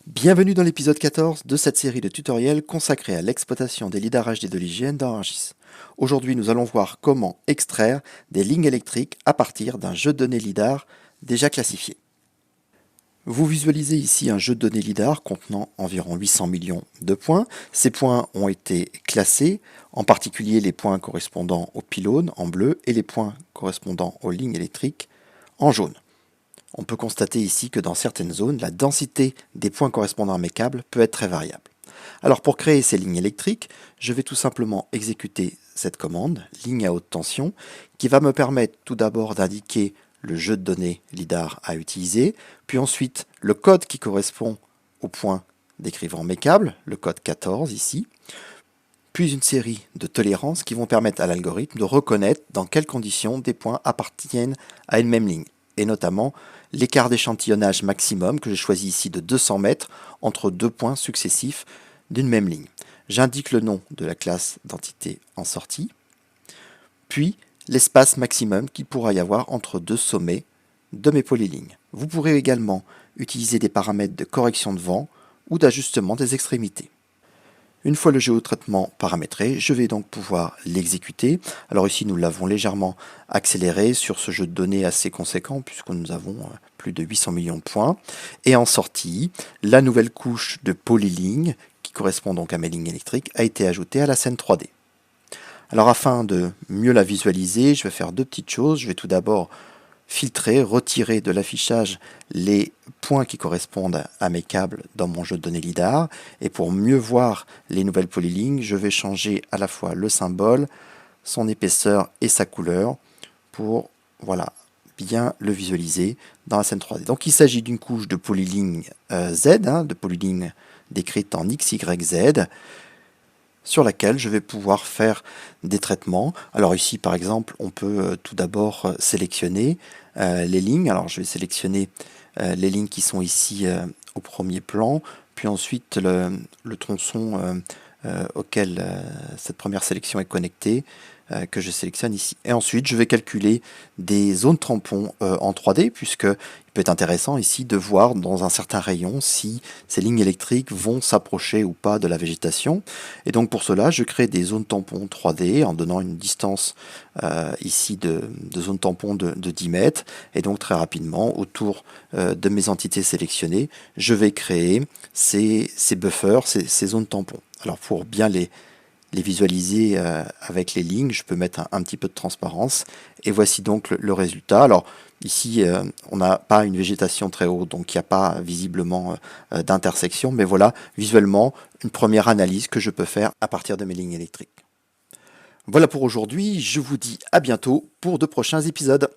Bienvenue dans l'épisode 14 de cette série de tutoriels consacrée à l'exploitation des lidars HD de l'IGN dans ArcGIS. Aujourd'hui, nous allons voir comment extraire des lignes électriques à partir d'un jeu de données lidar déjà classifié. Vous visualisez ici un jeu de données lidar contenant environ 800 millions de points. Ces points ont été classés, en particulier les points correspondant aux pylônes en bleu et les points correspondant aux lignes électriques en jaune. On peut constater ici que dans certaines zones, la densité des points correspondant à mes câbles peut être très variable. Alors pour créer ces lignes électriques, je vais tout simplement exécuter cette commande, ligne à haute tension, qui va me permettre tout d'abord d'indiquer le jeu de données LIDAR à utiliser, puis ensuite le code qui correspond au point décrivant mes câbles, le code 14 ici, puis une série de tolérances qui vont permettre à l'algorithme de reconnaître dans quelles conditions des points appartiennent à une même ligne, et notamment l'écart d'échantillonnage maximum que j'ai choisi ici de 200 mètres entre deux points successifs d'une même ligne. J'indique le nom de la classe d'entité en sortie, puis l'espace maximum qu'il pourra y avoir entre deux sommets de mes polylignes. Vous pourrez également utiliser des paramètres de correction de vent ou d'ajustement des extrémités. Une fois le géotraitement paramétré, je vais donc pouvoir l'exécuter. Alors ici, nous l'avons légèrement accéléré sur ce jeu de données assez conséquent puisque nous avons plus de 800 millions de points. Et en sortie, la nouvelle couche de polylignes, qui correspond donc à mes lignes électriques, a été ajoutée à la scène 3D. Alors afin de mieux la visualiser, je vais faire deux petites choses. Je vais tout d'abord filtrer, retirer de l'affichage les points qui correspondent à mes câbles dans mon jeu de données LIDAR. Et pour mieux voir les nouvelles polylignes, je vais changer à la fois le symbole, son épaisseur et sa couleur pour bien le visualiser dans la scène 3D. Donc il s'agit d'une couche de polylignes Z, de polylignes décrites en X, Y, Z, sur laquelle je vais pouvoir faire des traitements. Alors ici, par exemple, on peut tout d'abord sélectionner les lignes. Alors je vais sélectionner les lignes qui sont ici au premier plan, puis ensuite le tronçon auquel cette première sélection est connectée, que je sélectionne ici. Et ensuite, je vais calculer des zones tampons en 3D, puisque il peut être intéressant ici de voir dans un certain rayon si ces lignes électriques vont s'approcher ou pas de la végétation. Et donc pour cela, je crée des zones tampons 3D en donnant une distance ici de zone tampon de 10 mètres. Et donc très rapidement, autour de mes entités sélectionnées, je vais créer ces buffers, ces zones tampons. Alors pour bien les visualiser avec les lignes, je peux mettre un petit peu de transparence. Et voici donc le résultat. Alors ici, on n'a pas une végétation très haute, donc il n'y a pas visiblement d'intersection. Mais voilà, visuellement, une première analyse que je peux faire à partir de mes lignes électriques. Voilà pour aujourd'hui, je vous dis à bientôt pour de prochains épisodes.